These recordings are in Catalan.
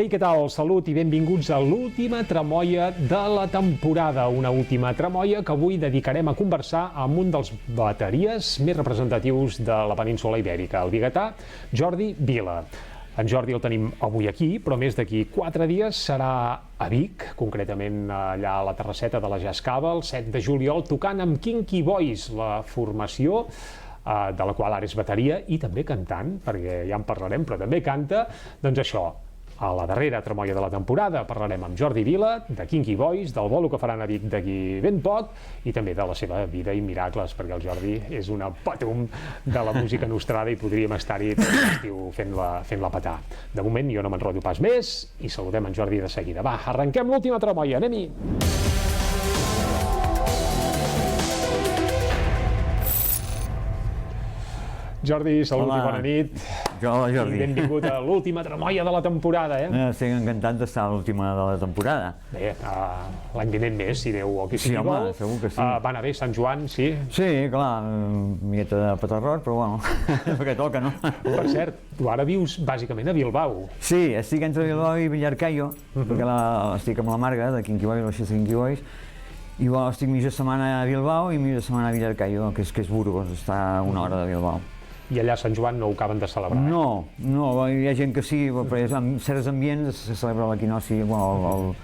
Ei, què tal? Salut i benvinguts a l'última tremolla de la temporada. Una última tremolla que avui dedicarem a conversar amb un dels bateries més representatius de la península Ibèrica, el biguetà Jordi Vila. En Jordi el tenim avui aquí, però més d'aquí 4 dies serà a Vic, concretament allà a la terrasseta de la Jascava, el 7 de juliol, tocant amb Kinky Boys, la formació de la qual ara és bateria i també cantant, perquè ja en parlarem, però també canta, doncs això, a la darrera tremolla de la temporada parlarem amb Jordi Vila, de Kinky Boys, del bolo que faran a Vic d'aquí ben poc i també de la seva vida i miracles, perquè el Jordi és una patum de la música nostrada i podríem estar-hi tot l'estiu fent-la petar. De moment jo no m'enrotllo pas més i saludem en Jordi de seguida. Va, arrenquem l'última tremolla, anem-hi! Jordi, salut i bona nit. Hola, Jordi. I benvingut a l'última tremolla de la temporada, Estic encantat d'estar a l'última de la temporada. Bé, l'any vinent més, si Déu o qui sigui home, vol. segur que sí. Va anar bé Sant Joan, sí? Sí, clar, una miqueta de petarrot, però bueno, perquè toca, no? Per cert, tu ara vius bàsicament a Bilbao. Sí, estic entre Bilbao i Villarcayo, perquè estic amb la Marga de Kinky Boys, la xarxa Kinky Boys, i bueno, estic mitja setmana a Bilbao i mitja setmana a Villarcayo, que és Burgos, està a 1 hora de Bilbao. I allà a Sant Joan no ho acaben de celebrar? No, hi ha gent que sí, però en certs ambients se celebra l'equinoci, bueno,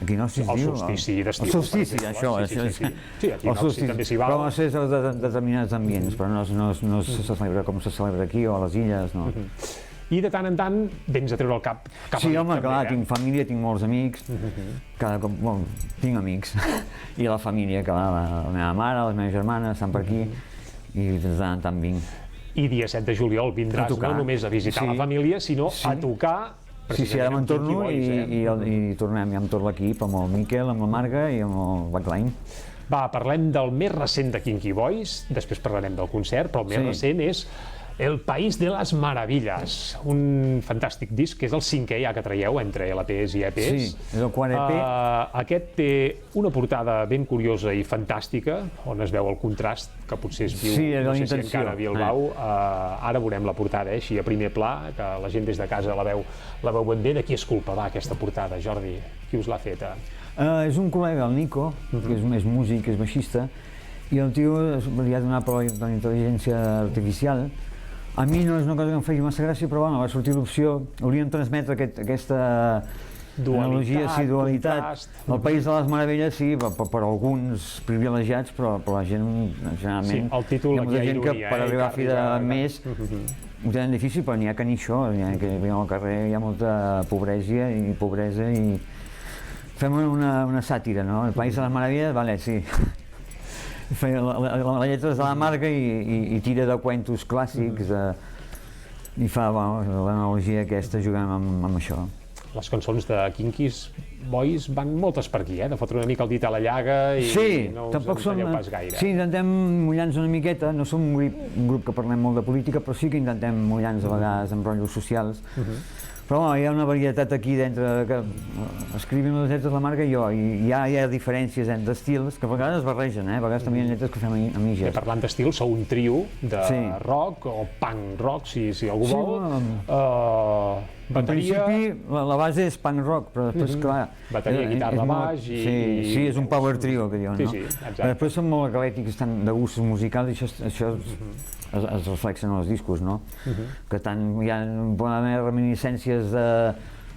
l'equinoci es diu? El solstici d'estiu. El solstici, això. Sí, equinoci també s'hi val. Però és de determinats ambients, però no se celebra com se celebra aquí o a les illes, no. I de tant en tant vens a treure el cap a Sí, Vic, home, també, clar, tinc família, tinc molts amics, tinc amics, i la família, clar, la meva mare, les meves germanes estan per aquí, i de tant en tant vinc. I dia 7 de juliol vindràs no només a visitar la família, sinó a tocar Sí, ara me'n torno i tornem ja amb tot l'equip, amb el Miquel, amb la Marga i amb el backline. Va, parlem del més recent de Kinky Boys, després parlarem del concert, però el més recent és El País de les Maravilles, un fantàstic disc que és el 5è ja que traieu entre LPs i EPs. Sí, és el quart EP. Aquest té una portada ben curiosa i fantàstica, on es veu el contrast que potser es viu, no sé si encara a Bilbao. Ara veurem la portada, així a primer pla, que la gent des de casa la veu ben bé. De qui és culpa, va, aquesta portada, Jordi? Qui us l'ha feta? És un col·lega, el Nico, que és músic, és baixista, i el tio li ha donat per la intel·ligència artificial. A mi no és una cosa que em faci massa gràcia, però bueno, va sortir l'opció, hauríem transmetre aquesta analogia, dualitat. El País de les Meravelles, sí, per alguns privilegiats, però la gent, generalment, el títol, hi ha gent que per arribar a fi de mes ho tenen difícil, però n'hi ha que ni això, al carrer hi ha molta pobresa i fem una sàtira, no? El País de les Meravelles, vale, sí. La lletra és de la Marga i tira de cuentos clàssics i fa l'analogia aquesta, juguem amb això. Les cançons de Kinky Boys van moltes per aquí, de fotre una mica el dit a la llaga i no us entalleu pas gaire. Sí, intentem mullar-nos una miqueta, no som un grup que parlem molt de política, però sí que intentem mullar-nos a vegades amb rotllos socials. Però hi ha una varietat aquí dintre que escrivim les lletres la Marga i jo, i hi ha diferències entre estils que a vegades es barregen, a vegades també hi ha lletres que fem a mitges. Parlant d'estil, sou un trio de rock o punk rock, si algú vol. En principi la base és punk rock, però després, clar... Bateria, guitarra, baix i... Sí, és un power trio, que diuen, no? Sí, exacte. Després són molt eclèctics, estan de gustos musicals i això es reflexen en els discos, no? Que tant hi ha poden haver reminiscències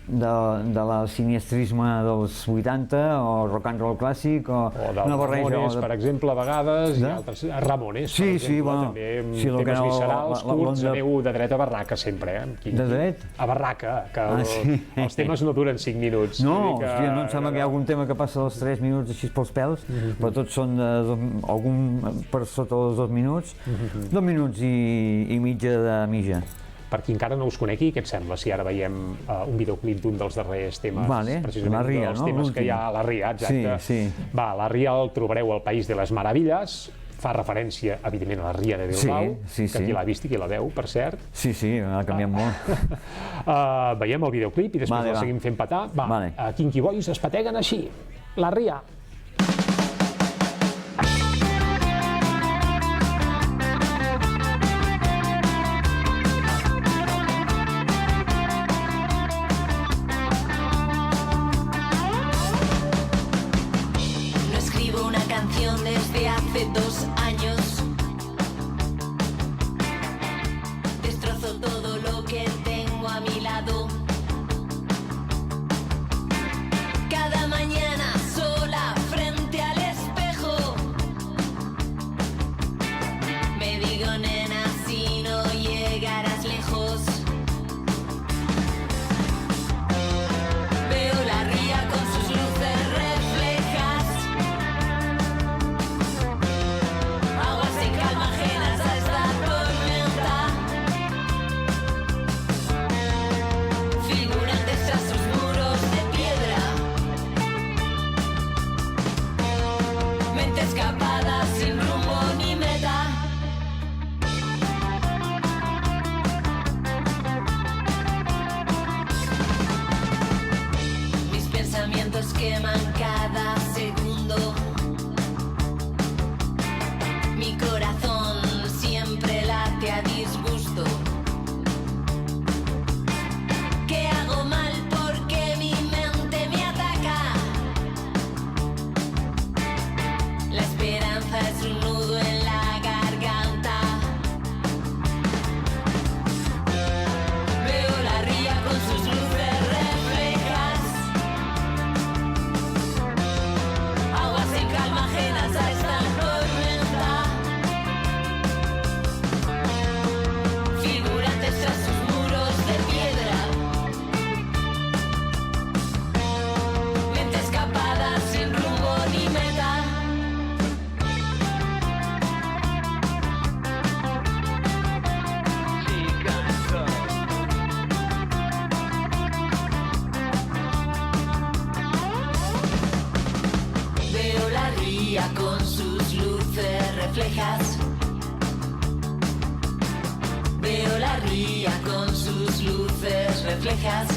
de la siniestrisme dels 80 o rock and roll clàssic o una barreja... Ramones, per exemple, a vegades, i altres... Ramones, per exemple, també amb temes viscerals, curts, aneu de dret a barraca sempre, De dret? A barraca, que els temes no duren 5 minuts. No, hòstia, no em sembla que hi ha algun tema que passa dels 3 minuts així pels pèls, però tots són algun per sota dels 2 minuts, 2 minuts i mitja de mitja. Per qui encara no us conegui, què et sembla si ara veiem un videoclip d'un dels darrers temes, precisament dels temes que hi ha a la Ria, exacte. Va, a la Ria el trobareu al País de les Maravilles, fa referència, evidentment, a la Ria de Bilbao, que qui l'ha vist i qui la veu, per cert. Sí, ha canviat molt. Veiem el videoclip i després el seguim fent petar. Va, Kinky Boys es pateguen així, la Ria. nos queman cada segundo. Mi corazón siempre late a disgusto. ¿Qué hago mal porque mi mente me ataca? La esperanza es un nudo en la garganta. Veo la ría con sus luces reflejas. Aguas en calma ajenas a esta tormenta. Figurantes tras sus muros de piedra. Mente escapada sin rumbo ni meta. Veo la ría con sus luces reflejas. Veo la ría con sus luces reflejas.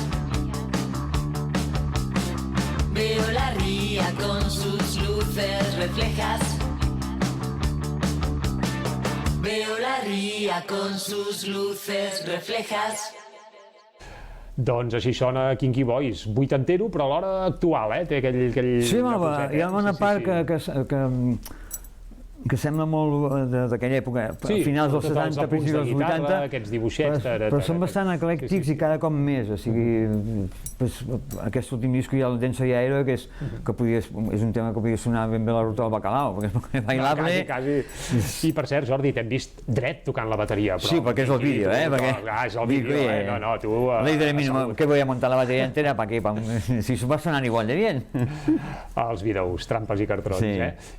Veo la ría con sus luces reflejas. Veo la ría con sus luces reflejas. Doncs així sona Kinky Boys, vuitantero però alhora actual, té aquell Sí, home, reposet, hi ha una part que sembla molt d'aquella època, a finals dels 70, principis dels 80, aquests dibuixets, però són bastant eclèctics i cada cop més, o sigui, aquest últim disc hi ha el Denso i Aero, que és un tema que podia sonar ben bé la ruta del bacalao, perquè és bailable. Quasi. I per cert, Jordi, t'hem vist dret tocant la bateria. Sí, perquè és el vídeo, És el vídeo, no, tu... Le diré mínimo, que voy a montar la batería entera, ¿para qué? Si va a sonar igual de bien. Els vídeos, trampes i cartrons,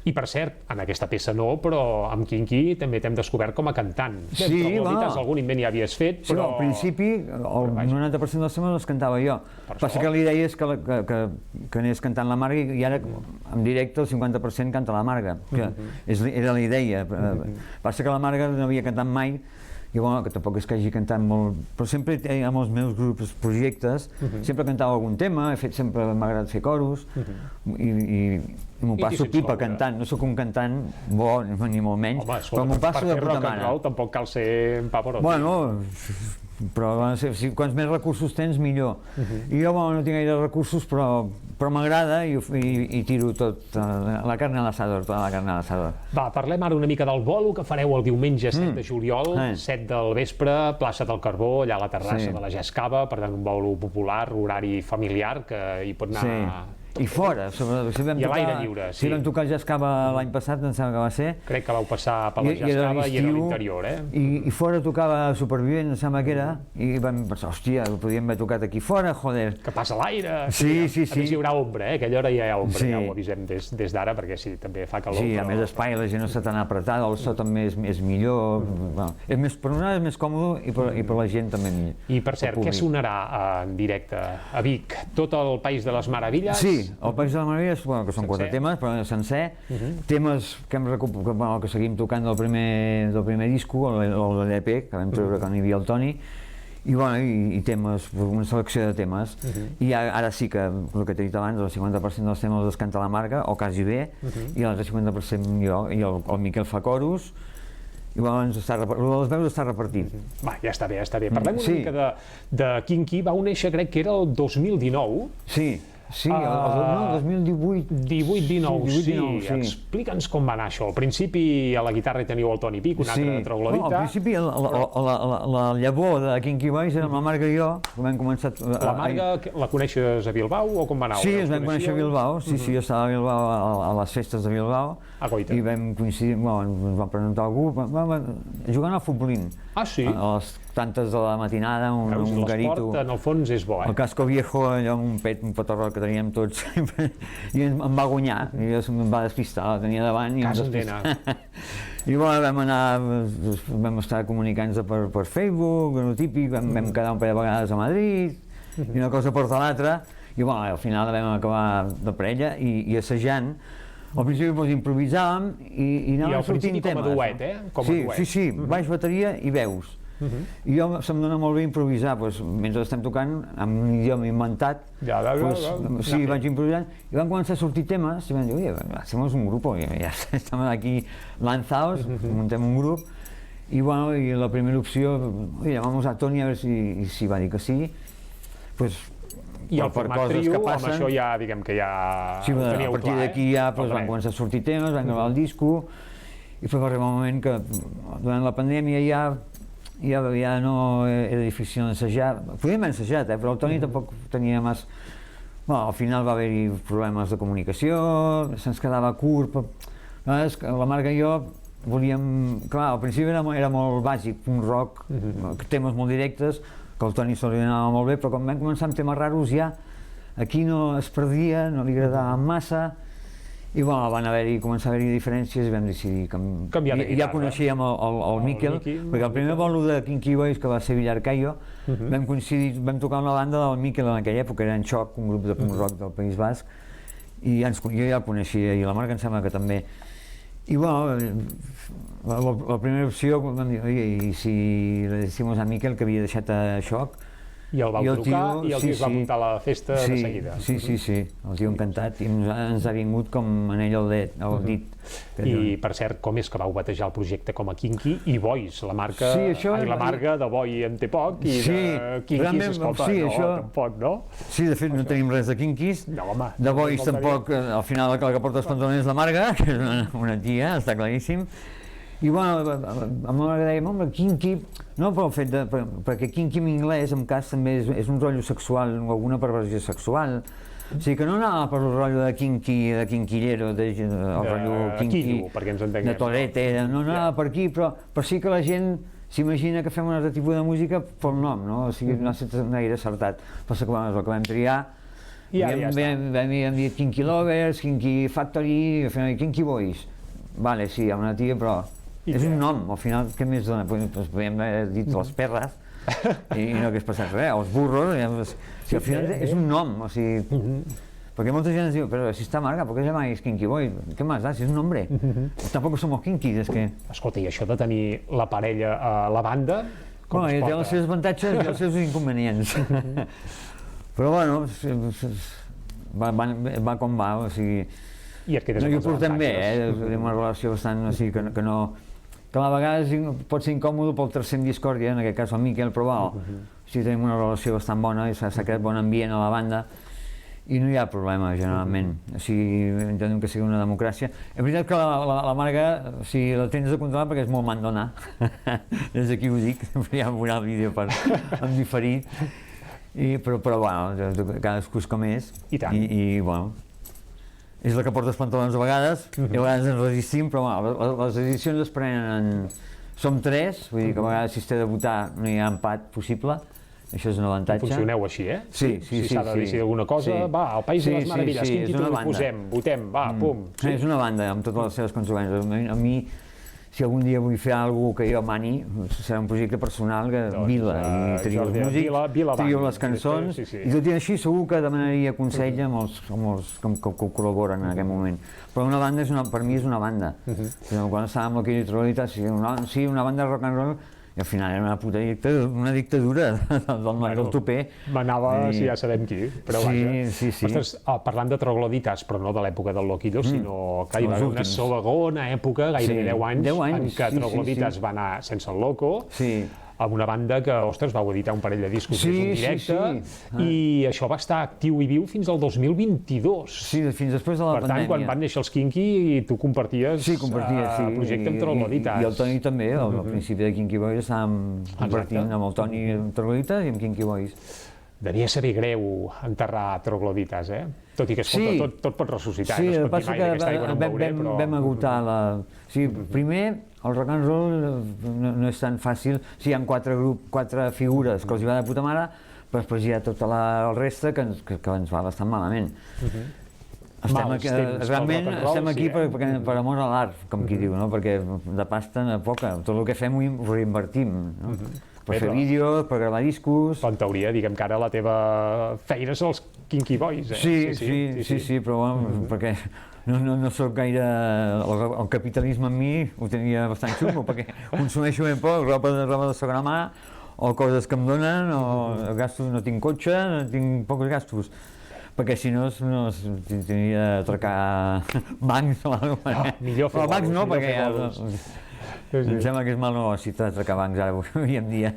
I per cert, en aquesta peça no, però amb Kinky també t'hem descobert com a cantant. Sí, algun invent ja havies fet, però... Al principi, el 90% dels temes els cantava jo. Passa que la idea és que anés cantant la Marga i ara, en directe, el 50% canta la Marga, que era la idea. Passa que la Marga no havia cantat mai, i bueno, que tampoc és que hagi cantat molt, però sempre amb els meus grups, projectes, sempre cantava algun tema, sempre m'ha agradat fer coros, i m'ho passo pipa cantant, no sóc un cantant bo, ni molt menys, però m'ho passo de puta mare. Per fer rock and roll tampoc cal ser Pavarotti. Bueno, però quants més recursos tens, millor. I jo no tinc gaire recursos, però m'agrada i tiro tot, la carn a l'assador, tota la carn a l'assador. Va, parlem ara una mica del bolo que fareu el diumenge 7 de juliol, 7 del vespre, plaça del Carbó, allà a la terrassa de la Gescava, per tant un bolo popular, horari familiar, que hi pot anar... I fora, sobretot. I a l'aire lliure, sí. Si vam tocar Gescava l'any passat, em sembla que va ser. Crec que vau passar per la Gescava i era a l'interior, I fora tocava Supervivent, em sembla que era, i vam pensar, hòstia, podíem haver tocat aquí fora, joder. Que passa l'aire. Sí. A més hi haurà ombra, aquella hora ja hi ha ombra, ja ho avisem des d'ara, perquè sí, també fa calor. Sí, a més espai, la gent no està tan apretada, el so també és millor, per nosaltres és més còmode i per la gent també millor. I per cert, què sonarà en directe a Vic? Tot el País de les Meravilles? Sí, el País de les Meravilles, que són 4 temes, però sencer, temes que seguim tocant del primer disco, el de l'EP, que vam treure quan hi havia el Toni, i temes, una selecció de temes, i ara sí que, el que t'he dit abans, el 50% dels temes els canta la Marga, o quasi bé, i l'altre 50% jo, i el Miquel fa coros, i llavors el de les veus està repartit. Va, ja està bé. Parlem una mica de Kinky, vau néixer, crec que era el 2019. Sí, el 2018. 18-19, sí. Explica'ns com va anar això. Al principi a la guitarra hi teniu el Toni Pic, un altre troglodita. Al principi la llavor de Kinky Boys era la Marga i jo, que vam començar... La Marga la coneixes a Bilbao o com va anar? Sí, ens vam conèixer a Bilbao, sí, jo estava a Bilbao a les festes de Bilbao i vam coincidir, ens vam presentar algú, jugant al futbolín. Ah, sí? A les tantes de la matinada, un garito. L'esport, en el fons, és bo, El casco viejo, allò, un petarrot que teníem tots, i em va guanyar, i em va despistar, la tenia davant i em despistava. I vam estar comunicant-nos per Facebook, el típic, vam quedar un parell de vegades a Madrid, i una cosa porta l'altra, i al final vam acabar de parella i assajant. Al principi improvisàvem i anàvem sortint temes. I al principi com a duet, Sí, baix, bateria i veus. I jo se'm dona molt bé improvisar, doncs, mentre estem tocant, amb un idioma inventat, sí, vaig improvisant, i van començar a sortir temes, i van dir, oye, hacemos un grupo, ja estem aquí lanzados, muntem un grup, i bueno, i la primera opció, oye, llamamos a Toni a ver si va dir que sí, pues, i el format trio, amb això ja, diguem que ja sí, a partir d'aquí ja van començar a sortir temes, van gravar el disco, i va arribar un moment que durant la pandèmia ja no era difícil ensejar. Podíem haver ensejat, però el Toni tampoc tenia massa... Bueno, al final va haver-hi problemes de comunicació, se'ns quedava curt, la Marga i jo volíem... Clar, al principi era molt bàsic, un rock, temes molt directes, que el Toni se li anava molt bé, però quan vam començar amb temes raros ja aquí no es perdia, no li agradava massa, i bueno, van començar a haver-hi diferències i vam decidir canviar de guitarra. Ja coneixíem el Miquel, perquè el primer bolo de Kinky Boys, que va ser Villarcayo, vam coincidir, vam tocar una banda del Miquel en aquella època, era en Xoc, un grup de punk rock del País Basc, i jo ja el coneixia, i la Marga em sembla que també. I bueno, la primera opció vam dir, i si le decimos a Miquel que havia deixat a Xoc, i el vau trucar i el tio es va muntar a la festa de seguida. Sí, el tio encantat, i ens ha vingut com anell al dit. I per cert, com és que vau batejar el projecte com a Kinky i Boys? La marca, la Marga de Boi en té poc i de Kinky s'escolta, tampoc, no? Sí, de fet no tenim res de Kinkys, de Boys tampoc, al final el que porta els pantalons és la Marga, que és una tia, està claríssim. I bueno, a mi m'agradaria molt Kinky, no pel fet de... perquè Kinky en anglès, en cas, també és un rotllo sexual, o alguna perversió sexual. O sigui que no anava per el rotllo de kinky, de quinquillero, el rotllo kinky, de tolete, no anava per aquí, però sí que la gent s'imagina que fem un altre tipus de música pel nom, no? O sigui, no ha estat gaire acertat. Passa que el que vam triar, vam dir Kinky Lovers, Kinky Factory, Kinky Boys. Vale, sí, hi ha una tia, però... És un nom, al final, què més dona? Podríem haver dit les perres i no hagués passat res, els burros, al final és un nom, o sigui... Perquè molta gent ens diu, però si està Marga, ¿por qué se llama Kinky Boy? ¿Qué más da? Si es un nombre. Tampoc somos kinkis, és que... Escolta, i això de tenir la parella a la banda, com es porta? Té els seus avantatges i els seus inconvenients. Però bueno, va com va, o sigui... I et quedes amb els avantatges. Jo portem bé, tenim una relació bastant així que no... que a vegades pot ser incòmode pel tercer en discòrdia, en aquest cas el Miquel, però sí, tenim una relació bastant bona i s'ha creat bon ambient a la banda i no hi ha problema, generalment. O sigui, entenem que sigui una democràcia. És veritat que la Marga, o sigui, la tens de controlar perquè és molt mandona. Des d'aquí ho dic, ja veurà el vídeo en diferit. Però, bueno, cadascú és com és. I tant. I, bueno, és la que porta els pantalons a vegades, i a vegades ens resistim, però bueno, les edicions es prenen... Som tres, vull dir que a vegades si es té de votar no hi ha empat possible, això és un avantatge. Funcioneu així, eh? Sí. Si s'ha de decidir alguna cosa, va, al País de les Meravelles, quin títol li posem, votem, va, pum. És una banda, amb totes les seves conseqüències. A mi, si algun dia vull fer alguna cosa que jo mani, serà un projecte personal que Vila, i trio els músics, trio les cançons, i tot i així segur que demanaria consell amb els que col·laboren en aquest moment. Però una banda, per mi, és una banda. Quan estàvem amb aquella trobalitat, sí, una banda de rock and roll, i al final era una dictadura del tupé. Manava, si ja sabem qui, però vaja. Sí. Ostres, parlant de troglodites, però no de l'època del Loquido, sinó que hi va haver una segona època, gairebé 10 anys, en què troglodites va anar sense el Loco, amb una banda que, ostres, vau editar un parell de discos en directe, i això va estar actiu i viu fins al 2022. Sí, fins després de la pandèmia. Per tant, quan van néixer els Kinky, tu comparties projecte amb troglodites. I el Toni també, al principi de Kinky Boys estàvem compartint amb el Toni troglodites i amb Kinky Boys. Devia ser greu enterrar troglodites, eh? Tot i que, escolta, tot pot ressuscitar, no es pot dir mai d'aquesta aigua no em veuré, però... Vam agotar la... Primer, el rock and roll no és tan fàcil. Sí, hi ha 4 figures que els hi va de puta mare, però després hi ha tota el resta que ens va bastant malament. Realment estem aquí per amor a l'art, com qui diu, perquè de pasta poca. Tot el que fem ho reinvertim. per fer vídeos, per gravar discos... Però en teoria, diguem que ara la teva feina són els Kinky Boys, Sí, però bueno, perquè no soc gaire... El capitalisme en mi ho tenia bastant xungo, perquè consumeixo ben poc, roba de segona mà, o coses que em donen, o gastos, no tinc cotxe, tinc pocs gastos. Perquè si no tindria d'atracar bancs o alguna cosa. Millor fer bancs no, perquè em sembla que és mal negoci d'atracar bancs ara avui en dia.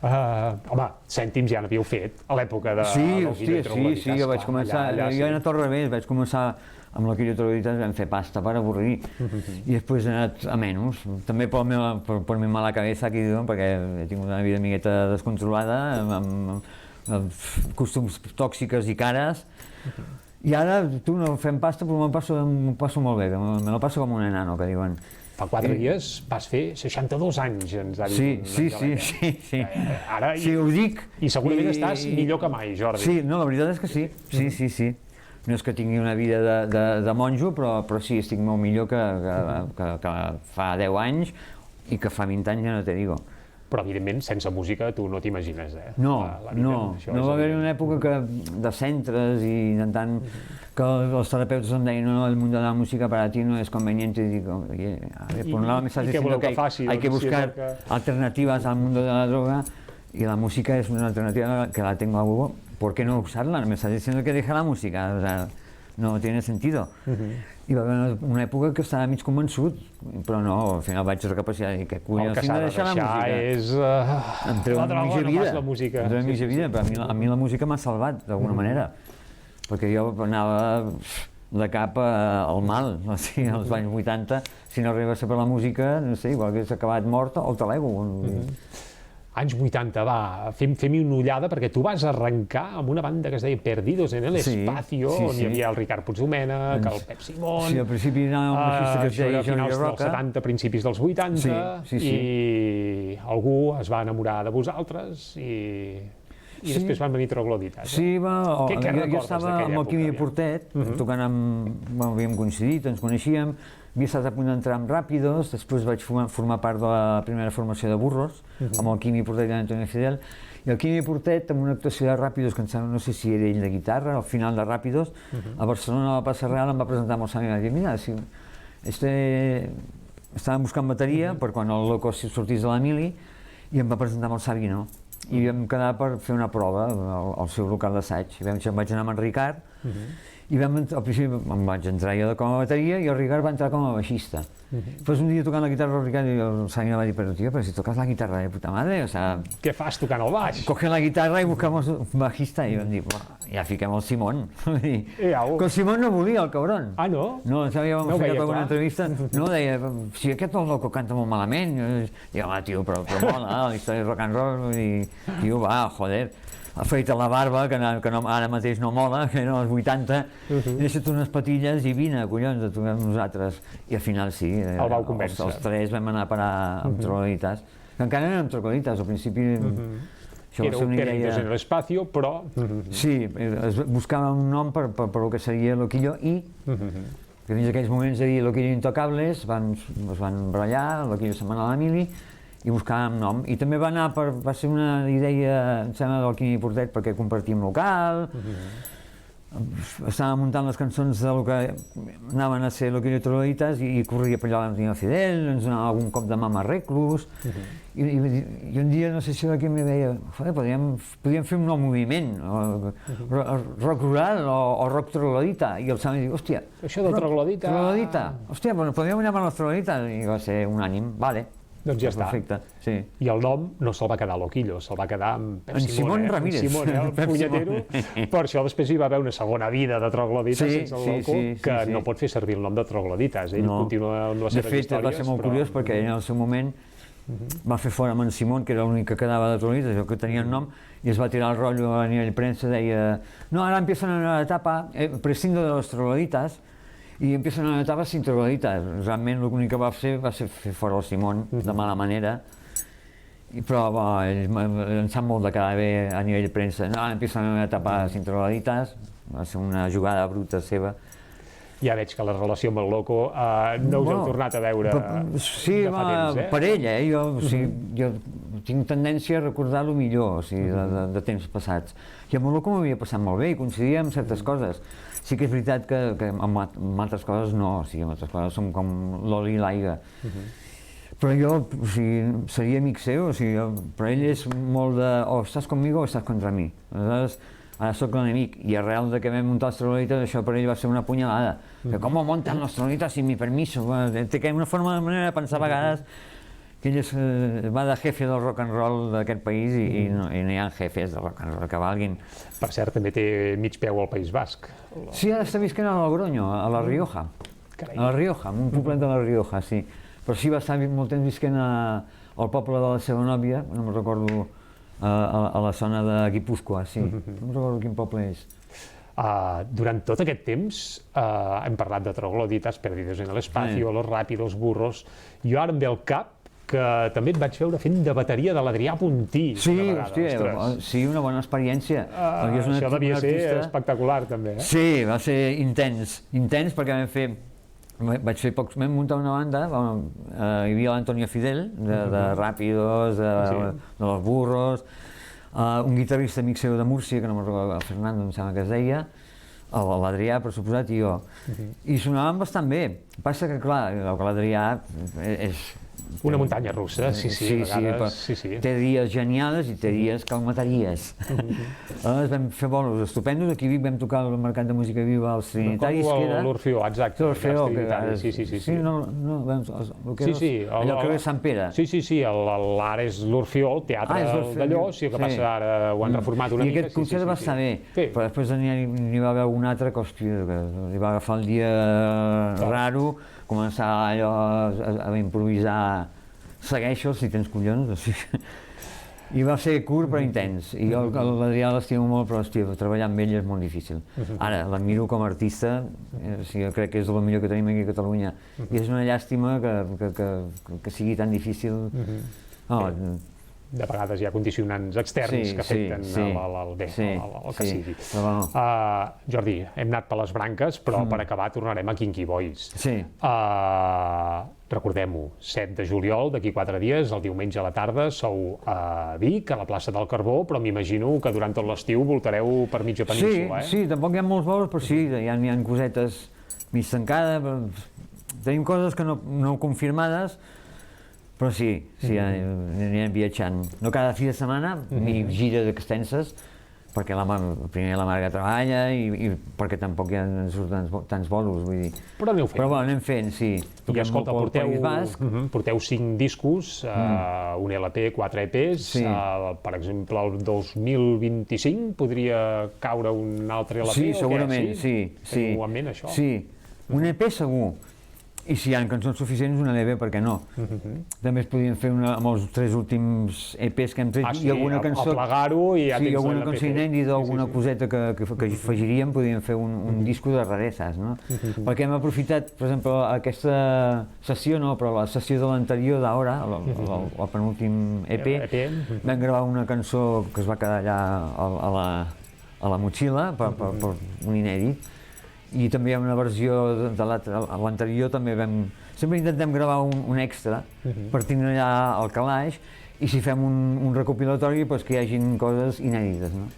Home, cèntims ja n'havíeu fet a l'època de Sí, jo vaig començar, jo he anat al revés, vaig començar amb l'Oquillo Trogloditas, vam fer pasta per avorrir, i després he anat a menys, també per mi mala cabeza, aquí diuen, perquè he tingut una vida miqueta descontrolada, amb costums tòxiques i cares, i ara tu no fem pasta però m'ho passo molt bé, me lo passo com un enano, que diuen. Fa 4 dies vas fer 62 anys, ens ha dit. Sí. Ara, sí, ho dic. I segurament estàs millor que mai, Jordi. Sí, no, la veritat és que sí. Sí. No és que tingui una vida de monjo, però sí, estic molt millor que fa 10 anys i que fa 20 anys ja no te digo. Però, evidentment, sense música tu no t'imagines, No va haver una època de centres i intentant que els terapeutes em deien no, el mundo de la música para ti no es conveniente, y digo, oye, por un lado me estás diciendo que hay que buscar alternativas al mundo de la droga y la música es una alternativa que la tengo a huevo, ¿por qué no usarla? Me estás diciendo que deja la música, o sea, no tiene sentido. Hi va haver una època que estava mig convençut, però no, al final vaig recapacitar i que collons, el que s'ha de deixar és la droga, no pas la música. Em treu mitja vida, però a mi la música m'ha salvat d'alguna manera, perquè jo anava de cap al mal, o sigui, als anys 80, si no arribés per la música, no sé, igual hagués acabat mort o el telego. Anys 80, va, fem-hi una ullada, perquè tu vas arrencar amb una banda que es deia Perdidos en el Espacio, on hi havia el Ricard Puigdomènech, el Pep Simón... Sí, al principi anava un baixista que es deia Johnny Roca. Finals dels 70, principis dels 80, i algú es va enamorar de vosaltres, i després van venir Trogloditas. Sí, jo estava amb el Quimi Portet, tocant amb... havíem coincidit, ens coneixíem, havia estat a punt d'entrar amb Ràpidos, després vaig formar part de la primera formació de Burros, amb el Quimi Portet i l'Antonio Fidel, i el Quimi Portet, amb una actuació de Ràpidos, que em sembla, no sé si era ell de guitarra, al final de Ràpidos, a Barcelona, a la plaça Real, em va presentar amb el Sami i va dir, mira, si estàvem buscant bateria per quan el Loco sortís de l'Emili, i em va presentar amb el Sabino, i vam quedar per fer una prova al seu local d'assaig. Em vaig anar amb en Ricard, i al principi em vaig entrar jo com a bateria i el Ricard va entrar com a baixista. Després un dia tocant la guitarra el Ricard i el Sami va dir, però tio, si tocas la guitarra de puta madre, o sea... Què fas tocant el baix? Coge la guitarra i buscamos un bajista i vam dir, ja fiquem el Simón. Que el Simón no volia, el cabron. Ah, no? No, ens havíem fet alguna entrevista, no, deia, si aquest el Loco canta molt malament, diu, home, tio, però mola, la història de rock and roll, i tio, va, joder, afeita la barba, que ara mateix no mola, que no, als 80, i deixa't unes patilles i vine, collons, a tocar amb nosaltres. I al final sí, el vau convèncer. Els tres vam anar a parar amb Trogloditas, que encara no érem Trogloditas, al principi... Era un Perdidos en el Espacio, però... Sí, buscàvem un nom per el que seria l'Oquillo i... que fins aquells moments de dir l'Oquillo Intocables, es van barallar, l'Oquillo se'n va anar a l'Emili, i buscàvem nom. I també va ser una idea, em sembla, del Quimi Portet, perquè compartíem local, estàvem muntant les cançons del que anaven a ser l'Oquillo Trogloditas i corria per allà l'Antonio Fidel, ens donava algun cop de mà amb Reclus, i un dia, no sé si l'Oquillo em deia, podríem fer un nou moviment, rock rural o rock troglodita, i el Sami diu, hòstia, això del troglodita... Hòstia, podríem llamar los trogloditas, i va ser unànim, vale. Doncs ja està. Perfecte, sí. I el nom no se'l va quedar l'Oquillo, se'l va quedar amb Pep Simón Ramírez. El punyetero. Per això després hi va haver una segona vida de Trogloditas sense el Loco, que no pot fer servir el nom de Trogloditas. Ell continua amb les seves històries. De fet, va ser molt curiós perquè ell en el seu moment va fer fora amb en Simón, que era l'únic que quedava de Trogloditas, jo que tenia el nom, i es va tirar el rotllo a nivell premsa, deia no, ara empieza una nueva etapa, prescindo de los Trogloditas, i empieza una etapa sin Trogloditas. Realment l'únic que va fer fer fora el Simón de mala manera, però em sap molt de quedar bé a nivell premsa. No, empieza una etapa sin Trogloditas, va ser una jugada bruta seva. Ja veig que la relació amb el Loco no us heu tornat a veure sí, de fa temps, per ell, jo, o sigui, jo tinc tendència a recordar el millor, o sigui, de temps passats. I amb el Loco m'havia passat molt bé i coincidia amb certes coses. Sí que és veritat que amb altres coses no, o sigui, amb altres coses som com l'oli i l'aigua. Però jo, o sigui, seria amic seu, o sigui, per ell és molt de o estàs conmigo o estàs contra mi. Aleshores, ara sóc l'enemic, i arrel de que vam muntar els Trololitas, això per ell va ser una punyalada. Que com ho munten los Trololitas sin mi permiso? Té una manera de pensar a vegades que ell va de jefe del rock and roll d'aquest país i no hi ha jefes de rock and roll que valguin. Per cert, també té mig peu al País Basc. Sí, ara està visquent a Logroño, a La Rioja. A La Rioja, en un poblet de La Rioja, sí. Però sí va estar molt temps visquent al poble de la seva nòvia, no me'n recordo, a la zona de Guipúzcoa, sí. No me'n recordo quin poble és. Durant tot aquest temps hem parlat de trogloditas, perdidos en el espacio, los rápidos, burros. Jo ara em ve al cap que també et vaig veure fent de bateria de l'Adrià Puntí. Sí, hòstia, sí, una bona experiència. Això devia ser espectacular, també, eh? Sí, va ser intens perquè vam muntar una banda, hi havia l'Antonio Fidel, de Rápidos, de los Burros, un guitarrista amic seu de Múrcia, que no me'n recordo, Fernando, em sembla que es deia, l'Adrià, per suposat, i jo. I sonàvem bastant bé. Passa que, clar, l'Adrià és... Una muntanya russa, sí, a vegades, sí. Té dies genials i té dies que el mataries. Aleshores vam fer bolos estupendos, aquí a Vic vam tocar al Mercat de Música Viva als Trinitaris, que era... L'Orfeó, exacte. L'Orfeó, que era... Sí. Sí, allò que és Sant Pere. Sí, l'ara és l'Orfeó, el teatre d'allò, sí, que passa ara, ho han reformat una mica. I aquest concert va estar bé, però després n'hi va haver un altre que, hòstia, que li va agafar el dia raro, començar allò a improvisar, segueixo si tens collons, o sigui... I va ser curt però intens, i jo l'Adrià l'estimo molt, però hòstia, treballar amb ell és molt difícil. Ara, l'admiro com a artista, crec que és el millor que tenim aquí a Catalunya, i és una llàstima que sigui tan difícil. De vegades hi ha condicionants externs que afecten el bé, el que sigui. Jordi, hem anat per les branques, però per acabar tornarem a Kinky Boys. Recordem-ho, 7 de juliol, d'aquí 4 dies, el diumenge a la tarda, sou a Vic, a la plaça del Carbó, però m'imagino que durant tot l'estiu voltareu per mitja península, eh? Sí, tampoc hi ha molts vols, però sí, hi ha cosetes mig tancades, tenim coses que no confirmades, però sí, anirem viatjant. No cada fi de setmana, ni gires extenses, perquè primer la Marga treballa i perquè tampoc hi ha tants bolos, vull dir. Però aneu fent. Però anem fent, sí. I escolta, porteu 5 discos, un LP, 4 EPs, per exemple, el 2025 podria caure un altre LP? Sí, segurament, sí. Teniu en ment això? Sí, un EP segur. I si hi ha cançons suficients, una LP, per què no? També es podien fer amb els 3 últims EPs que hem tret, i alguna cançó... a plegar-ho i ja tens l'LP. Sí, alguna cançó inèdita o alguna coseta que afegiríem, podríem fer un disco de rarezas, no? Perquè hem aprofitat, per exemple, aquesta sessió, no, però la sessió de l'anterior d'ara, el penúltim EP, vam gravar una cançó que es va quedar allà a la motxilla, per un inèdit, i també hi ha una versió de l'anterior, també sempre intentem gravar un extra per tenir allà al calaix, i si fem un recopilatori que hi hagin coses inèdites, no?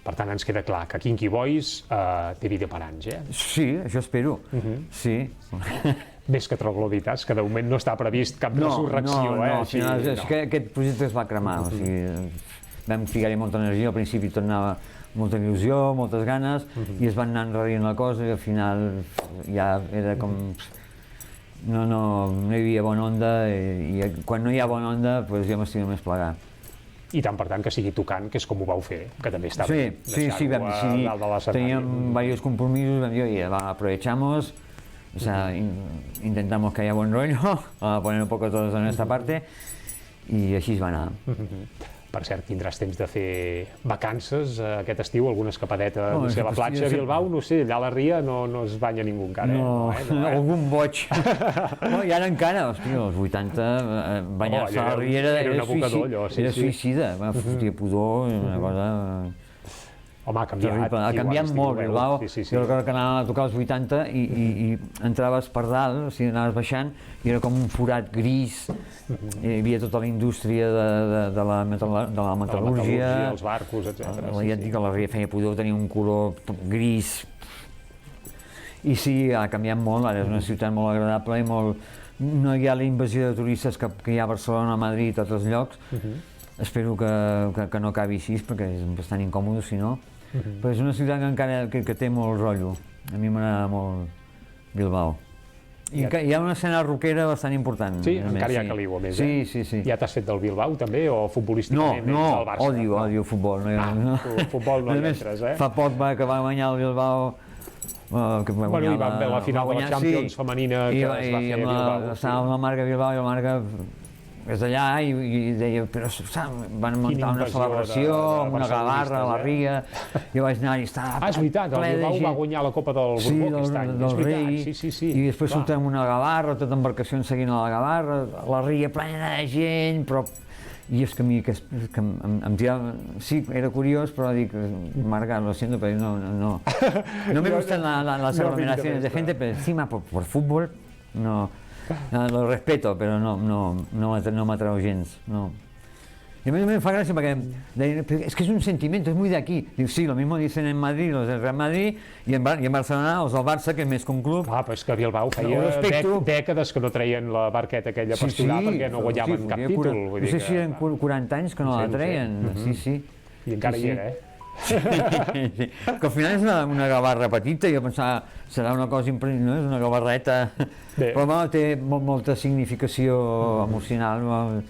Per tant, ens queda clar que Kinky Boys té vida per anys, eh? Sí, això espero, sí. Més que trogloditas, que de moment no està previst cap resurrecció, eh? No, és que aquest projecte es va cremar, o sigui, vam ficar-hi molta energia, al principi tot anava molta il·lusió, moltes ganes, i es van anar enrarint la cosa i al final ja era com... No hi havia bona onda, i quan no hi ha bona onda jo m'estimo més plegar. I tant per tant que sigui tocant, que és com ho vau fer, que també està bé. Sí, vam decidir, teníem diversos compromisos, vam dir, oye, aprovechamos, o sea, intentamos que haya buen rollo, poner un poco todos de nuestra parte, i així es va anar. Per cert, tindràs temps de fer vacances aquest estiu, alguna escapadeta a la platja a Bilbao, no sé, allà a la Ria no es banya ningú encara. No, algun boig. I ara encara, hòstia, als 80, banyar-se a la Riera era suïcida, va fotre pudor, una cosa... Home, ha canviat. Terrible. Ha i ho canviat vist, molt, ho veu. Bilbao. Sí. Jo recordo que anàvem a tocar als 80 i entraves per dalt, o sigui, anaves baixant i era com un forat gris. Hi havia tota la indústria de la metal·lúrgia. Els barcos, etc. Ja et dic que la Ria feia pudor, tenia un color gris. I sí, ha canviat molt, ara és una ciutat molt agradable i molt... No hi ha la invasió de turistes que hi ha a Barcelona, a Madrid i a altres llocs. Espero que no acabi així, perquè és bastant incòmode, si no. Però és una ciutat que encara que té molt rotllo. A mi m'agrada molt Bilbao. I hi ha una escena rockera bastant important. Sí, encara hi ha caliu, a més. Sí. Ja t'has fet del Bilbao, també, o futbolísticament ets del Barça? Odio futbol. Futbol no hi entres, eh? Fa poc que va guanyar el Bilbao. Bueno, hi va haver la final de la Champions femenina que es va fer a Bilbao. Estava amb la Marga Bilbao i la Marga és d'allà i deia, però van muntar una celebració amb una gavarra a la Ria. Jo vaig anar i estava és veritat, el Bilbao va guanyar la Copa del Borbó aquest any. del rei. Sí. I després surten amb una gavarra, tota embarcació seguint a la gavarra, la Ria plena de gent, però... I és que a mi em tirava... Sí, era curiós, però dic, Marga, lo siento, pero no me gustan las aglomeraciones de gente, pero encima por fútbol, no, lo respeto, pero no m'atrau gens, no. Y a mí me fa gràcia perquè es que es un sentimiento, es muy de aquí. Diu, sí, lo mismo dicen en Madrid los del Real Madrid y en Barcelona els del Barça, que és més que un club. Clar, però és que Bilbao feia dècades que no treien la barqueta aquella a pasturar perquè no guanyaven cap títol. No sé si eren 40 anys que no la treien, sí. I encara hi era, Sí. Que al final és una gavarra petita, jo pensava, serà una cosa no? És una gavarreta, però té molta significació emocional,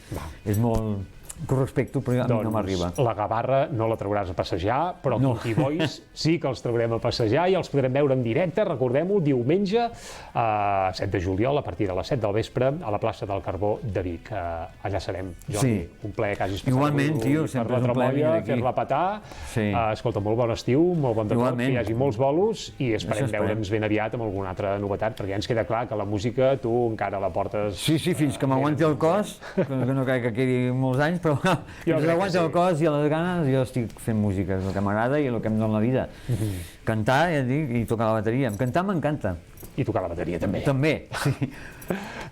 és molt... que ho respecto, però a mi no m'arriba. La gavarra no la trauràs a passejar, però Kinky Boys sí que els traurem a passejar i els podrem veure en directe, recordem-ho, diumenge, 7 de juliol, a partir de les 7 del vespre, a la plaça del Carbó de Vic. Allà serem, Jordi. Un plaer que hagis passat. Igualment, tio, sempre és un plaer venir aquí. Fer-la petar. Escolta, molt bon estiu, molt bon de tot, que hi hagi molts bolos i esperem veure'ns ben aviat amb alguna altra novetat, perquè ja ens queda clar que la música tu encara la portes... Sí, fins que m'aguanti el cos, que no crec que quedi molts anys, però fins que aguanti el cos i a les ganes jo estic fent música, és el que m'agrada i el que em dona la vida. Cantar, ja et dic, i tocar la bateria. Cantar m'encanta. I tocar la bateria també. També, sí.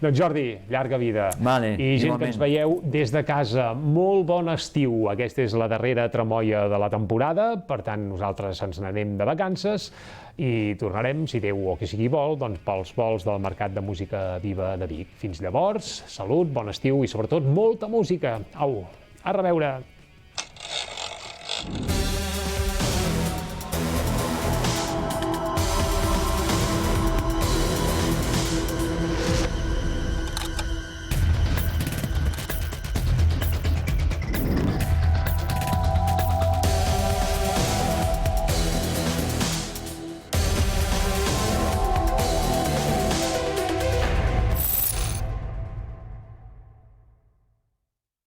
Doncs Jordi, llarga vida. I gent que ens veieu des de casa, molt bon estiu. Aquesta és la darrera tremolla de la temporada, per tant nosaltres ens n'anem de vacances i tornarem, si Déu o qui sigui vol, doncs pels vols del Mercat de Música Viva de Vic. Fins llavors, salut, bon estiu i sobretot molta música. Au, a reveure!